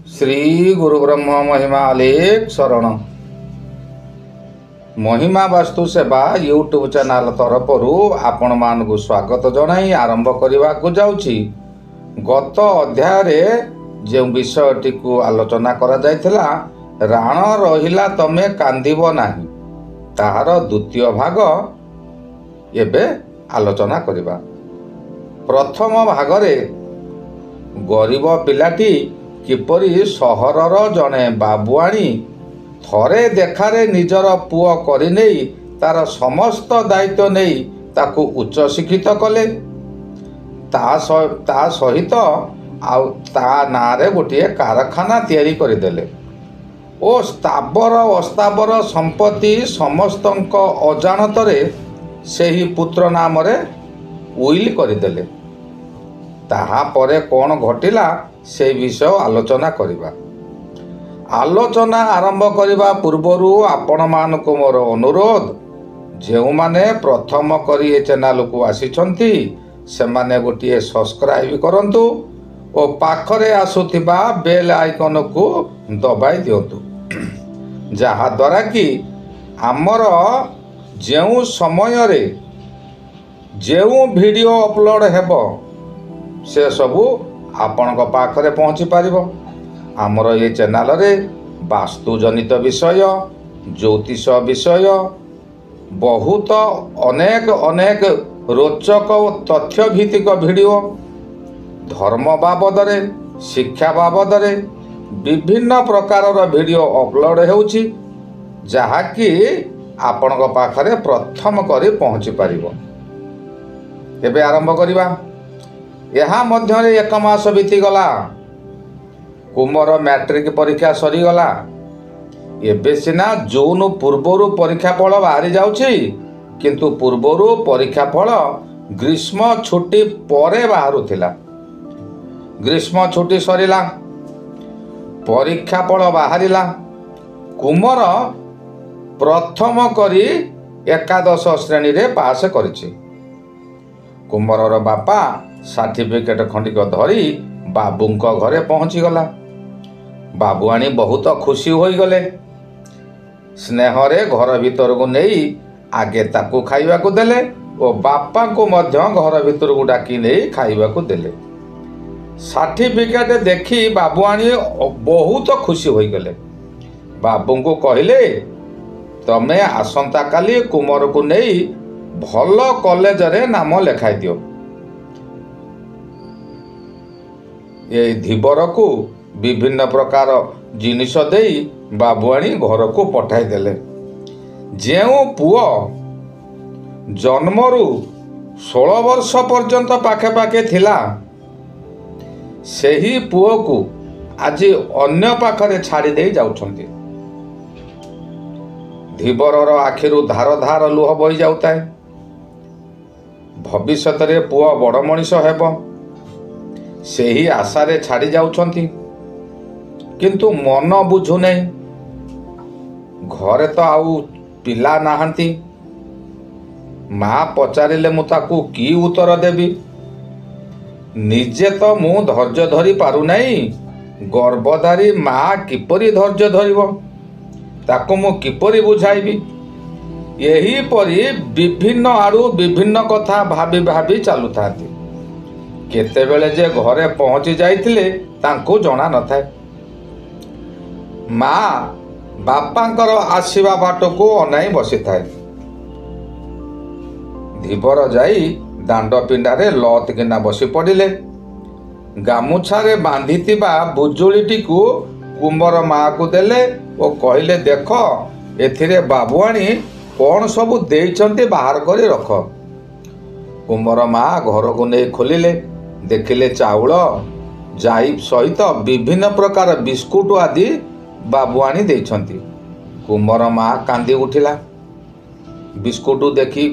श्री गुरु ब्रह्म महिमा अलेख शरण। महिमा वास्तु सेवा यूट्यूब चैनल तरफ आपण मानक स्वागत जनाई आरंभ करने को जाउछि। गत अध्याय जो विषयटी को आलोचना करा जायथिला, राण रहिला तमे कांदिब नाही, ताहार द्वितीय भाग एबे आलोचना करिबा। प्रथम भागरे गरीब पिलाटी किपरि सहरर जने बाबुआणी थरे देखारे निजर पुओ करि नेई तार समस्त दायित्व नहीं ताकू उच्च शिक्षित कले, ता सहित आउ ता नारे गोटे कारखाना तैयारी करदेले ओ स्थावर अस्थावर संपत्ति समस्तंक अजाणतरे सेही पुत्र नाम रे उइल करदेले। ताहा परे कौन घटिला से विषय आलोचना करिबा। आलोचना आरंभ करने पूर्वरु आपण मानक मोर अनुरोध, जो माने प्रथम करी ए चैनल को आसीछंती से माने गोटे सब्सक्राइब करंतु और पाखरे आसुथिबा बेल आइकन को दबाई दियंतु, जहा द्वारा कि आमर जेउ समय रे जेउ वीडियो अपलोड हेबो से सबू आपणक पाखरे पहुँची पारिबो। आमर ये चैनल रे वास्तुजनित विषय, ज्योतिष विषय, बहुत अनेक अनेक रोचक तथ्य भित्तिक वीडियो, धर्म बाबद रे, शिक्षा बाबद रे विभिन्न प्रकार वीडियो अपलोड होउछि, जहा कि आपणक पाखरे प्रथम करी पहुँची पारिबो। एबे आरंभ करिबा। यहाँ मध्य एक मास बीतीगला, कुमर मैट्रिक परीक्षा सरीगला। एबे सिना जून पूर्वर परीक्षा फल बाहरी जाउछि, किंतु पूर्वर परीक्षा फल ग्रीष्म छुट्टी परे बाहरुथिला। ग्रीष्म छुट्टी सरीला, परीक्षा फल बाहरिला। कुमर प्रथम करी एकादश श्रेणी रे पास करिछि। कुमरर बापा सर्टिफिकेट खंडिक धरी बाबूंक घरे पहुँची गला। बाबुआणी बहुत खुशी होई गले। स्नेहरे घर भीतर को नहीं आगे ताकू खाइबा को देले और बापा को मध्य घर भीतर को डाकी नहीं खाइबा को देले। सर्टिफिकेट देखी बाबुआणी बहुत खुशी होई गले। बाबू को कहले, तमे आसंता काली कुमर को नहीं भल कॉलेज रे नाम लेखाई दियो। ये धीवर को विभिन्न प्रकार जिनिस देई बाबुआणी घर को पठाई देले। जेउ पुओ जन्मरु 16 वर्ष पर्यंत पाखे पाखे थिला, सेही पुओ को आज अन्य पाखरे छाड़ी दे जाउछंती। धीवरर आखिरु धार धार लुह बही जाउताए। भविष्यत रे पुओ बड़ मनीष हेबो, सेही आशारे छाड़ी जाउछंती, किंतु मन बुझु नहीं। घरे तो आउ पिला नाहंती। माँ पचारिले मु ताकू की उत्तर देबी? निजे तो मु धैर्य धरी पारु नहीं, गर्भधारी माँ किपरि धैर्य धरिबो, ताकू मु किपरि बुझाइबी? यही परी विभिन्न आड़ू विभिन्न कथा भाबी भाबी चलु थांती। केतेबेले जे घरे पहुंची जाइथिले तांको जणा न थाए। माँ बापांकर आसीबा बाट को अनाई बसी थाए। धीवर जाई दांड पिंडारे लत किना बसी पड़िले। गामुछारे बांधिथिबा बुजुलीटी को कुंबर माँ को देले और कहले, देख एथिरे बाबुआणी कौन सबू देइछंती बाहर करी रख। कुंबर माँ घर को नहीं खोलिले, देखिले चाउल जाई सहित विभिन्न प्रकार बिस्कुट आदि बाबुआणी देइछंती। कुंबर माँ कांदी उठिला। बिस्कुट देखी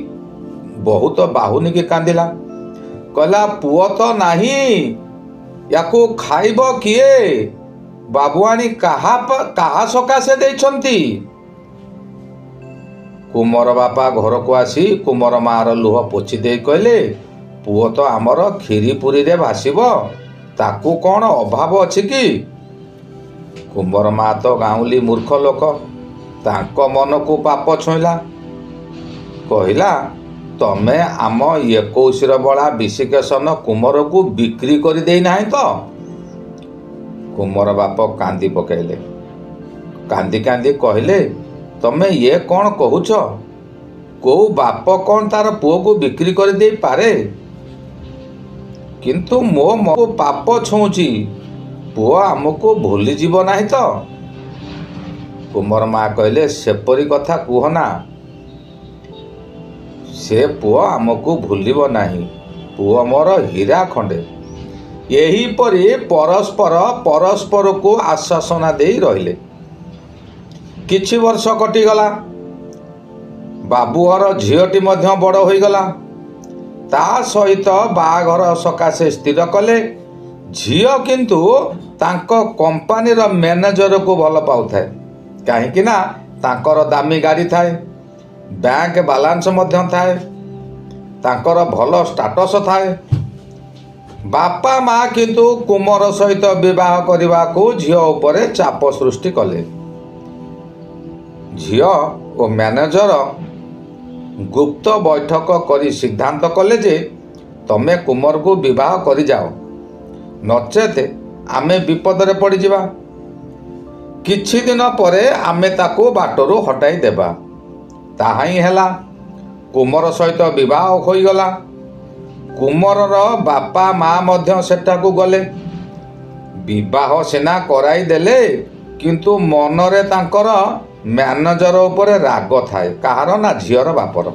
बहुत बाहुनी की कांदिला। कहला, पुओ तो नहीं, याकू खाइब किए? बाबुआणी कहा सकाशे देइछंती? कुमर बापा घर को आसी कुमर मार लुह पोछि दे कहले, पुओ तो आमर खीरी पुरी रे भासीब, ताकू कौन अभाव अछि कि? କୁମ୍ଭର ମା ତ ଗାଉଁଲି ମୂର୍ଖ ଲୋକ, ତାଙ୍କ ମନକୁ ପାପ ଛୁଇଁଲା। କହିଲା, ତମେ ଆମ 21ର ବଳା ବିଶିକେଶନ କୁମରକୁ ବିକ୍ରି କରିଦେଇ ନାହିଁ ତ? କୁମର ବାପ କାନ୍ଦି ପକାଇଲେ। କାନ୍ଦି କାନ୍ଦି କହିଲେ, ତମେ ଇଏ କ'ଣ କହୁଛ? କୋଉ ବାପ କ'ଣ ତାର ପୁଅକୁ ବିକ୍ରି କରିଦେଇ ପାରେ? କିନ୍ତୁ ମୋ ମନକୁ ପାପ ଛୁଉଁଛି, ପୁଅ ଆମକୁ ଭୁଲିଯିବ ନାହିଁ ତ? କୁମର ମା କହିଲେ, ସେପରି କଥା କୁହନା। ସେ ପୁଅ ଆମକୁ ଭୁଲିବ ନାହିଁ। ପୁଅ ମୋର ହୀରା ଖଣ୍ଡେ। ଏହିପରି ପରସ୍ପରକୁ ଆଶ୍ୱାସନା ଦେଇ ରହିଲେ। କିଛି ବର୍ଷ କଟିଗଲା। ବାବୁଘର ଝିଅଟି ମଧ୍ୟ ବଡ଼ ହୋଇଗଲା। ତା ସହିତ ବାହାଘର ସକାଶେ ସ୍ଥିର କଲେ। ଝିଅ କିନ୍ତୁ ତାଙ୍କ କମ୍ପାନୀର ମ୍ୟାନେଜରକୁ ଭଲ ପାଉଥାଏ। କାହିଁକି ନା ତାଙ୍କର ଦାମୀ ଗାଡ଼ି ଥାଏ, ବ୍ୟାଙ୍କ ବାଲାନ୍ସ ମଧ୍ୟ ଥାଏ, ତାଙ୍କର ଭଲ ଷ୍ଟାଟସ୍ ଥାଏ। ବାପା ମା କିନ୍ତୁ କୁମର ସହିତ ବିବାହ କରିବାକୁ ଝିଅ ଉପରେ ଚାପ ସୃଷ୍ଟି କଲେ। ଝିଅ ଓ ମ୍ୟାନେଜର ଗୁପ୍ତ ବୈଠକ କରି ସିଦ୍ଧାନ୍ତ କଲେ ଯେ ତମେ କୁମରକୁ ବିବାହ କରିଯାଅ, ନଚେତ୍ ଆମେ ବିପଦରେ ପଡ଼ିଯିବା। କିଛି ଦିନ ପରେ ଆମେ ତାକୁ ବାଟରୁ ହଟାଇ ଦେବା। ତାହା ହିଁ ହେଲା। କୁମର ସହିତ ବିବାହ ହୋଇଗଲା। କୁମରର ବାପା ମା ମଧ୍ୟ ସେଠାକୁ ଗଲେ। ବିବାହ ସିନା କରାଇ ଦେଲେ, କିନ୍ତୁ ମନରେ ତାଙ୍କର ମ୍ୟାନେଜର ଉପରେ ରାଗ ଥାଏ। କାହାର ନା ଝିଅର ବାପର।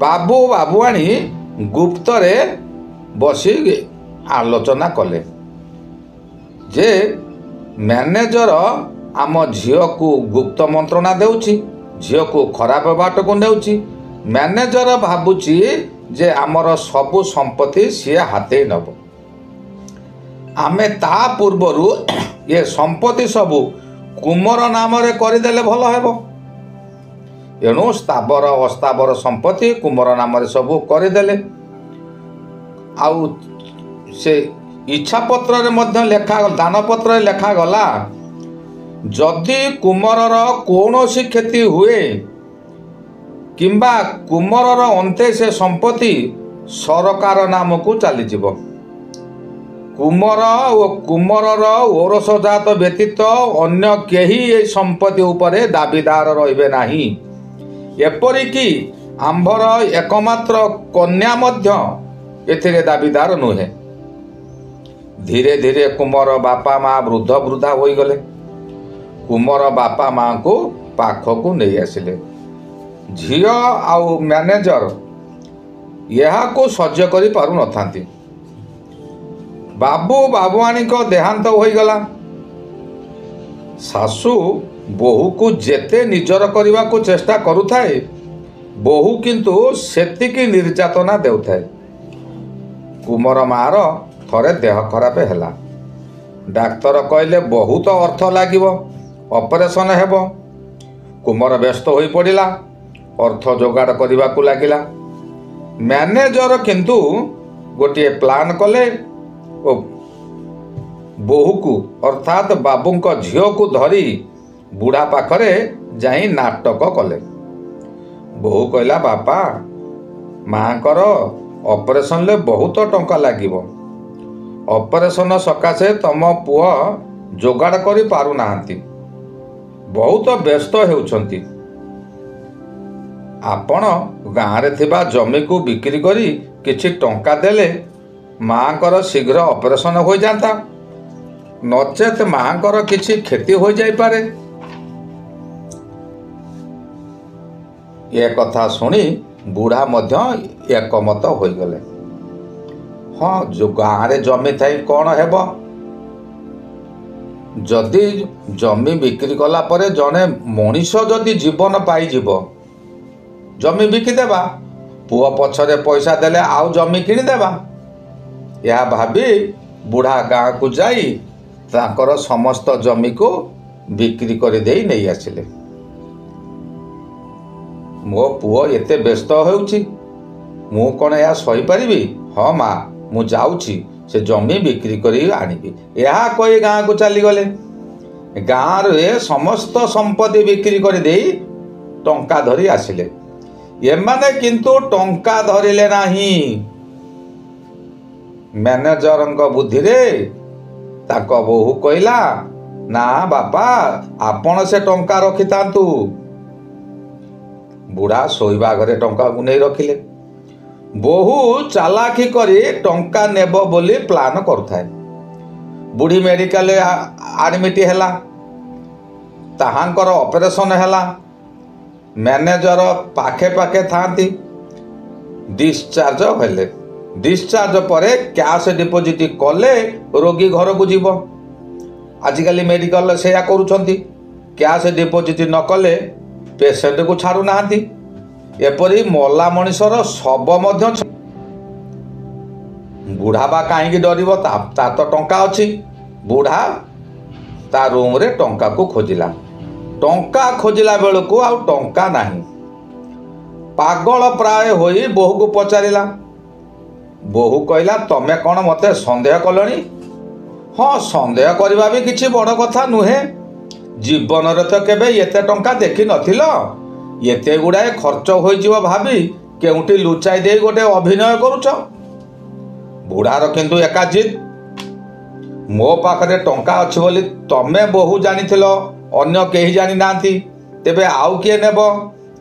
ବାବୁ ବାବୁଆଣୀ ଗୁପ୍ତରେ ବସି ଆଲୋଚନା କଲେ ଯେ ମ୍ୟାନେଜର ଆମ ଝିଅକୁ ଗୁପ୍ତ ମନ୍ତ୍ରଣା ଦେଉଛି, ଝିଅକୁ ଖରାପ ବାଟକୁ ନେଉଛି। ମ୍ୟାନେଜର ଭାବୁଛି ଯେ ଆମର ସବୁ ସମ୍ପତ୍ତି ସିଏ ହାତେଇ ନେବ। ଆମେ ତା ପୂର୍ବରୁ ଏ ସମ୍ପତ୍ତି ସବୁ କୁମର ନାମରେ କରିଦେଲେ ଭଲ ହେବ। ଏଣୁ ସ୍ଥାବର ଅସ୍ଥାବର ସମ୍ପତ୍ତି କୁମର ନାମରେ ସବୁ କରିଦେଲେ। ଆଉ ସେ ଇଚ୍ଛାପତ୍ରରେ ମଧ୍ୟ ଦାନପତ୍ରରେ ଲେଖାଗଲା, ଯଦି କୁମରର କୌଣସି କ୍ଷତି ହୁଏ କିମ୍ବା କୁମରର ଅନ୍ତେ ସେ ସମ୍ପତ୍ତି ସରକାର ନାମକୁ ଚାଲିଯିବ। କୁମର ଓ କୁମରର ଔରସଜାତ ବ୍ୟତୀତ ଅନ୍ୟ କେହି ଏହି ସମ୍ପତ୍ତି ଉପରେ ଦାବିଦାର ରହିବେ ନାହିଁ। ଏପରିକି ଆମ୍ଭର ଏକମାତ୍ର କନ୍ୟା ମଧ୍ୟ ଏଥିରେ ଦାବିଦାର ନୁହେଁ। ଧୀରେ ଧୀରେ କୁମର ବାପା ମା ବୃଦ୍ଧା ହୋଇଗଲେ। କୁମର ବାପା ମାଙ୍କୁ ପାଖକୁ ନେଇ ଆସିଲେ। ଝିଅ ଆଉ ମ୍ୟାନେଜର ଏହାକୁ ସହ୍ୟ କରିପାରୁନଥାନ୍ତି। ବାବୁ ବାବୁଆଣୀଙ୍କ ଦେହାନ୍ତ ହୋଇଗଲା। ଶାଶୁ ବୋହୂକୁ ଯେତେ ନିଜର କରିବାକୁ ଚେଷ୍ଟା କରୁଥାଏ, ବୋହୂ କିନ୍ତୁ ସେତିକି ନିର୍ଯାତନା ଦେଉଥାଏ। କୁମର ମା'ର ଥରେ ଦେହ ଖରାପ ହେଲା। ଡାକ୍ତର କହିଲେ ବହୁତ ଅର୍ଥ ଲାଗିବ, ଅପରେସନ ହେବ। କୁମର ବ୍ୟସ୍ତ ହୋଇପଡ଼ିଲା, ଅର୍ଥ ଯୋଗାଡ଼ କରିବାକୁ ଲାଗିଲା। ମ୍ୟାନେଜର କିନ୍ତୁ ଗୋଟିଏ ପ୍ଲାନ୍ କଲେ ଓ ବୋହୂକୁ ଅର୍ଥାତ୍ ବାବୁଙ୍କ ଝିଅକୁ ଧରି ବୁଢ଼ା ପାଖରେ ଯାଇ ନାଟକ କଲେ। ବୋହୂ କହିଲା, ବାପା ମାଙ୍କର ଅପରେସନରେ ବହୁତ ଟଙ୍କା ଲାଗିବ। ଅପରେସନ ସକାଶେ ତମ ପୁଅ ଯୋଗାଡ଼ କରି ପାରୁନାହାନ୍ତି, ବହୁତ ବ୍ୟସ୍ତ ହେଉଛନ୍ତି। ଆପଣ ଗାଁରେ ଥିବା ଜମିକୁ ବିକ୍ରି କରି କିଛି ଟଙ୍କା ଦେଲେ ମାଙ୍କର ଶୀଘ୍ର ଅପରେସନ ହୋଇଯାନ୍ତା, ନଚେତ୍ ମାଙ୍କର କିଛି କ୍ଷତି ହୋଇଯାଇପାରେ। ଏ କଥା ଶୁଣି ବୁଢ଼ା ମଧ୍ୟ ଏକମତ ହୋଇଗଲେ। ହଁ, ଗାଁରେ ଜମି ଥାଇ କ'ଣ ହେବ? ଯଦି ଜମି ବିକ୍ରି କଲା ପରେ ଜଣେ ମଣିଷ ଯଦି ଜୀବନ ପାଇଯିବ, ଜମି ବିକିଦେବା, ପୁଅ ପଛରେ ପଇସା ଦେଲେ ଆଉ ଜମି କିଣିଦେବା। ଏହା ଭାବି ବୁଢ଼ା ଗାଁକୁ ଯାଇ ତାଙ୍କର ସମସ୍ତ ଜମିକୁ ବିକ୍ରି କରିଦେଇ ନେଇ ଆସିଲେ। ମୋ ପୁଅ ଏତେ ବ୍ୟସ୍ତ ହେଉଛି, ମୁଁ କ'ଣ ଏହା ସହିପାରିବି? ହଁ ମା, ମୁଁ ଯାଉଛି, से जमी बिक्री करी आनिबी। यह कही गाँ को चलीगले। गाँव रे समस्त संपत्ति बिक्री कर दे टंका धरी आसिले। एमाने किंतु टंका धरिले नाही। मैनेजर बुद्धि रे ताको बोहू कहला ना बापा आपण से टंका रखी तांतु। बुढ़ा शोइबा घरे टंका को नहीं रखिले। बोहू चालाकी करी टंका नेब बोली प्लान करुथाए। बुढ़ी मेडिकल आडमिट हैला, ताहांकर ऑपरेशन हैला। मैनेजर पाखे पाखे थांती। डिस्चार्ज हेले। डिस्चार्ज परे कैश डिपोजिट कले रोगी घर को जीव। आजिकल मेडिकल से करुछंती। कैश डिपोजिट न कले पेशेंट को छाड़ू नाहांती। एपरी मला मनीषर शव मध्य बुढ़ा बा कहीं डरिव, ता तो टंका अच्छी। बुढ़ा ता रूम रे टंका को खोजिला। टंका खोजिला बेलू आउ टंका नहीं। पागल प्राय होई बोहू को पचारिला। बोहू कहला तमे कौन मते संदेह कलनी? हाँ, संदेह करवा भी किसी बड़ कथा नुहे। जीवन रे तो केबे एते टंका देखी नथिल। एते गुड़ाए खर्च होइजिव भाभी केउटी लुचाई दे गोटे अभिनय करुछ। बुढ़ार किंतु एका जिद, मो पाखरे टंका अच्छी बोली तमे बोहू जानिथिल, अन्य केही जानी नांती। तेबे आउ किए नेब?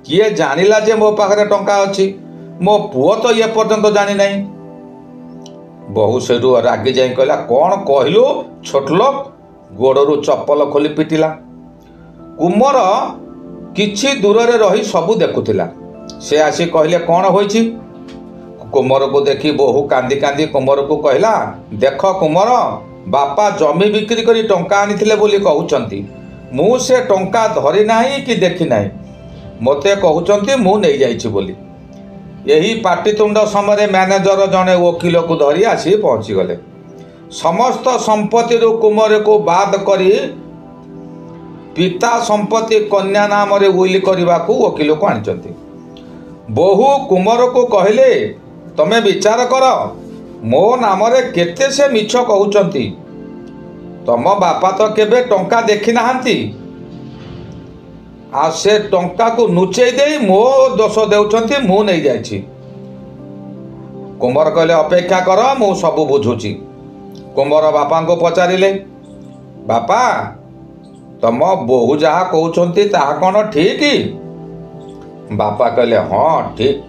किए जानिला जे मो पाखरे टंका अच्छी? मो पुओ तो ये पर्यंत जानी नहीं। बहु सेठू रागी जाई कहला कौन कहलु छोट लोक? गोड़रू चप्पल खोली पिटिला। कुमर किछि दूर रे रही सबू देखुथिला। से आसी कहले कौन होइछि? कुमर को देखी बहु कांदी कांदी कुमर को कहला देख कुमर, बापा जमी बिक्री करी टंका आनिथिले बोली कहउचंती। मु से टंका धरी नाही कि देखी नाही। मते कहउचंती मु नै जाइछि बोली। यही पाटितुंड समय मैनेजर जने वकील को धरी आसी पहुंची गले। समस्त संपत्ति रो कुमर को बाद करी पिता संपत्ति कन्या नाम रे उइल करबा को वकील को आनिचंती। बहु कुमर को कहले तमे विचार कर, मो नाम रे केते से मिछ कहउचंती। तम बापा तो केबे टंका देखी नाहंती। आ से टंका को नुचेई दे मो दोष देउचंती, मु नहीं जाइछि। कुमर कहले अपेक्षा कर, मु सबु बुझुची। कुमर बापा को पचारिले बापा तम बोहू जहा कहउचंती ताहा कोन ठीक? बापा कहले हाँ ठीक।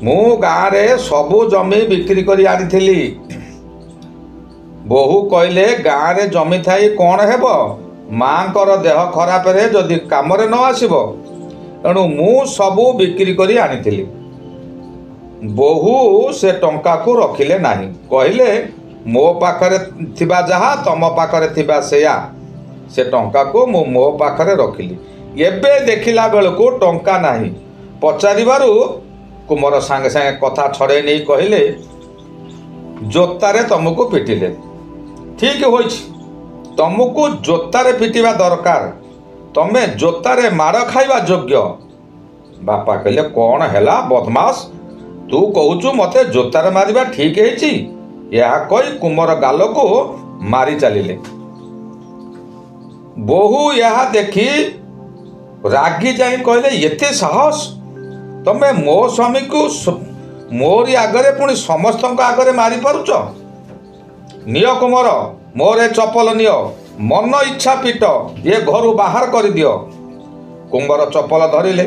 मु गाँ रे सबु जमी बिक्री करी आनिथिली। बोहू कहले गाँ रे जमी थाई कौन हेब? माँकर देह खराब रे जदि काम रे न आसिब, तेणु मु सबू बिक्री करी आनिथिली। बोहू से टंका को रखिले नाही। कहले मो पाखरे थिबा जहा तम पाखरे थिबा सेया, से टंका को मु मो पाखरे रखिली। एबे देखिला बेलको टंका नाही। पचारिबारु कुमर सांगे सांगे कथा छड़े नहीं कहले जोतारे तुमको पिटिले। ठीक होइछि, तुमको जोतारे पिटिबा दरकार। तमे जोतारे माड़ खाइबा योग्य। बापा कहले कौन हैला बदमाश, तू कहूचु मते जोतारे मारिबा ठीक हेछि? यह कही कुमर गाल को मारी चलिले। बोहू यह देखी रागी जाई कहले एते साहस? तमे मो स्वामी को मोरी आगरे पुणी समस्त आगरे मारी पारुच? नियो कुमर, मोरे चप्पल नियो, मन इच्छा पिट, ये घर बाहर कर दियो। कुमर चप्पल धरिले।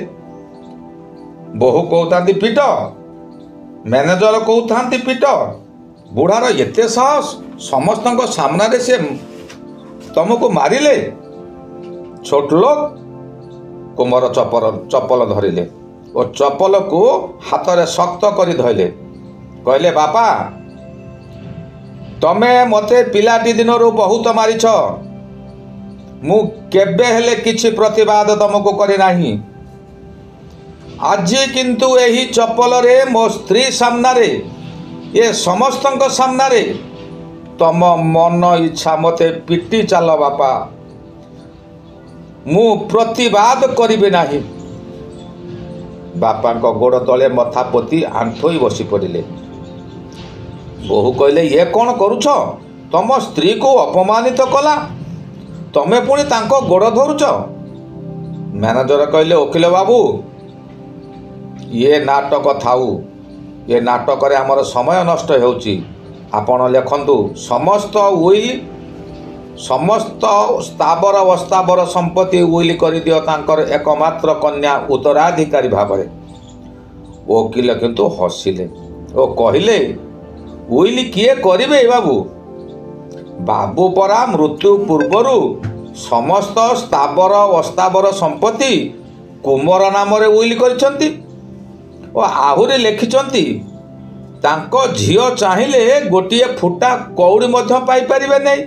बोहू कहता पिट, मैनेजर कहता पिट। बुढ़ार एते साहस, समस्त सामने से तुमको मारिले? छोट लोक कुमर चप्पल धरिले और चप्पल को हाथ रे शक्त करी धइले। कहले बापा तमे मते पिलाटी दिनरू बहुत मारिछ। मु केबे हेले किछि प्रतिवाद तुमको करी नाही। आज किंतु एही चप्पल रे मो स्त्री सामना रे, ये समस्त सामना रे तम मन इच्छा मते पिटी चल बापा, मु प्रतिवाद करिबे नाही। बापा गोड़ तले मथा पोती आंठोई बसी पड़े। ବୋହୂ କହିଲେ ଇଏ କ'ଣ କରୁଛ? ତମ ସ୍ତ୍ରୀକୁ ଅପମାନିତ କଲା, ତମେ ପୁଣି ତାଙ୍କ ଗୋଡ଼ ଧରୁଛ। ମ୍ୟାନେଜର କହିଲେ ଓକିଲ ବାବୁ, ଇଏ ନାଟକ ଥାଉ, ଏ ନାଟକରେ ଆମର ସମୟ ନଷ୍ଟ ହେଉଛି। ଆପଣ ଲେଖନ୍ତୁ ସମସ୍ତ ଉଇଲ୍, ସମସ୍ତ ସ୍ଥାବର ଅସ୍ଥାବର ସମ୍ପତ୍ତି ଉଇଲ୍ କରିଦିଅ ତାଙ୍କର ଏକମାତ୍ର କନ୍ୟା ଉତ୍ତରାଧିକାରୀ ଭାବରେ। ଓକିଲ କିନ୍ତୁ ହସିଲେ ଓ କହିଲେ ଉଇଲ୍ କିଏ କରିବେ ବାବୁ? ବାବୁ ପରା ମୃତ୍ୟୁ ପୂର୍ବରୁ ସମସ୍ତ ସ୍ଥାବର ଅସ୍ଥାବର ସମ୍ପତ୍ତି କୁମର ନାମରେ ଉଇଲ୍ କରିଛନ୍ତି ଓ ଆହୁରି ଲେଖିଛନ୍ତି ତାଙ୍କ ଝିଅ ଚାହିଁଲେ ଗୋଟିଏ ଫୁଟା କଉଡ଼ି ମଧ୍ୟ ପାଇପାରିବେ ନାହିଁ,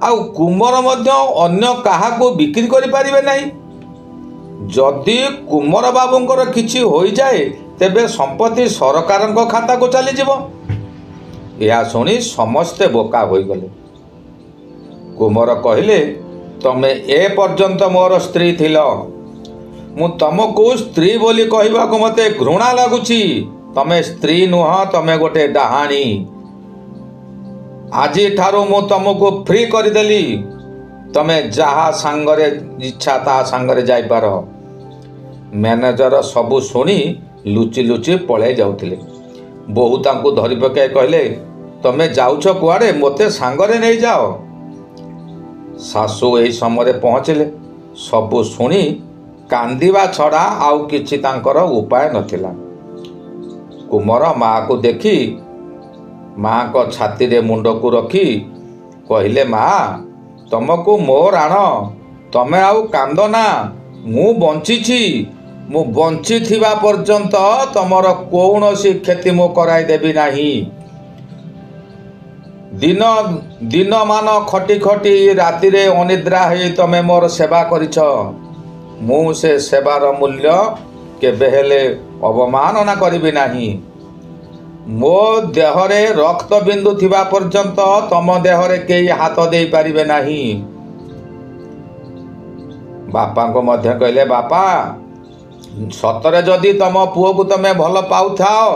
ଆଉ କୁମର ମଧ୍ୟ ଅନ୍ୟ କାହାକୁ ବିକ୍ରି କରିପାରିବେ ନାହିଁ। ଯଦି କୁମର ବାବୁଙ୍କର କିଛି ହୋଇଯାଏ ତେବେ ସମ୍ପତ୍ତି ସରକାରଙ୍କ ଖାତାକୁ ଚାଲିଯିବ। ଏହା ଶୁଣି ସମସ୍ତେ ବୋକା ହୋଇଗଲେ। କୁମର କହିଲେ ତମେ ଏ ପର୍ଯ୍ୟନ୍ତ ମୋର ସ୍ତ୍ରୀ ଥିଲ, ମୁଁ ତମକୁ ସ୍ତ୍ରୀ ବୋଲି କହିବାକୁ ମୋତେ ଘୃଣା ଲାଗୁଛି। ତମେ ସ୍ତ୍ରୀ ନୁହଁ, ତମେ ଗୋଟେ ଡାହାଣୀ। ଆଜିଠାରୁ ମୁଁ ତମକୁ ଫ୍ରି କରିଦେଲି, ତମେ ଯାହା ସାଙ୍ଗରେ ଇଚ୍ଛା ତାହା ସାଙ୍ଗରେ ଯାଇପାର। ମ୍ୟାନେଜର ସବୁ ଶୁଣି ଲୁଚି ଲୁଚି ପଳାଇ ଯାଉଥିଲେ। ବୋହୂ ତାଙ୍କୁ ଧରି ପକାଇ କହିଲେ ତମେ ଯାଉଛ କୁଆଡ଼େ? ମୋତେ ସାଙ୍ଗରେ ନେଇଯାଅ। ଶାଶୁ ଏହି ସମୟରେ ପହଞ୍ଚିଲେ। ସବୁ ଶୁଣି କାନ୍ଦିବା ଛଡ଼ା ଆଉ କିଛି ତାଙ୍କର ଉପାୟ ନଥିଲା। କୁମର ମାଆକୁ ଦେଖି ମାଆଙ୍କ ଛାତିରେ ମୁଣ୍ଡକୁ ରଖି କହିଲେ ମା, ତମକୁ ମୋ ରାଣ, ତମେ ଆଉ କାନ୍ଦ ନା, ମୁଁ ବଞ୍ଚିଛି। ମୁଁ ବଞ୍ଚିଥିବା ପର୍ଯ୍ୟନ୍ତ ତମର କୌଣସି କ୍ଷତି ମୁଁ କରାଇଦେବି ନାହିଁ। ଦିନମାନ ଖଟି ଖଟି ରାତିରେ ଅନିଦ୍ରା ହୋଇ ତମେ ମୋର ସେବା କରିଛ। ମୁଁ ସେ ସେବାର ମୂଲ୍ୟ କେବେ ହେଲେ ଅବମାନନା କରିବି ନାହିଁ। ମୋ ଦେହରେ ରକ୍ତ ବିନ୍ଦୁ ଥିବା ପର୍ଯ୍ୟନ୍ତ ତମ ଦେହରେ କେହି ହାତ ଦେଇପାରିବେ ନାହିଁ। ବାପାଙ୍କୁ ମଧ୍ୟ କହିଲେ ବାପା, ସତରେ ଯଦି ତମ ପୁଅକୁ ତମେ ଭଲ ପାଉଥାଅ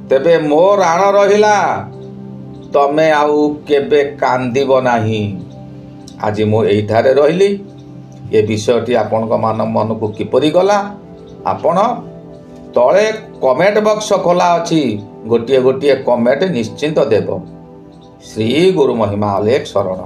ତେବେ ମୋ ରାଣ ରହିଲା, ତମେ ଆଉ କେବେ କାନ୍ଦିବ ନାହିଁ। ଆଜି ମୁଁ ଏଇଠାରେ ରହିଲି। ଏ ବିଷୟଟି ଆପଣଙ୍କ ମନକୁ କିପରି ଗଲା ଆପଣ ତଳେ କମେଣ୍ଟ ବକ୍ସ ଖୋଲା ଅଛି, ଗୋଟିଏ ଗୋଟିଏ କମେଣ୍ଟ ନିଶ୍ଚିନ୍ତ ଦେବ। ଶ୍ରୀ ଗୁରୁ ମହିମା ଅଲେଖ ଶରଣ।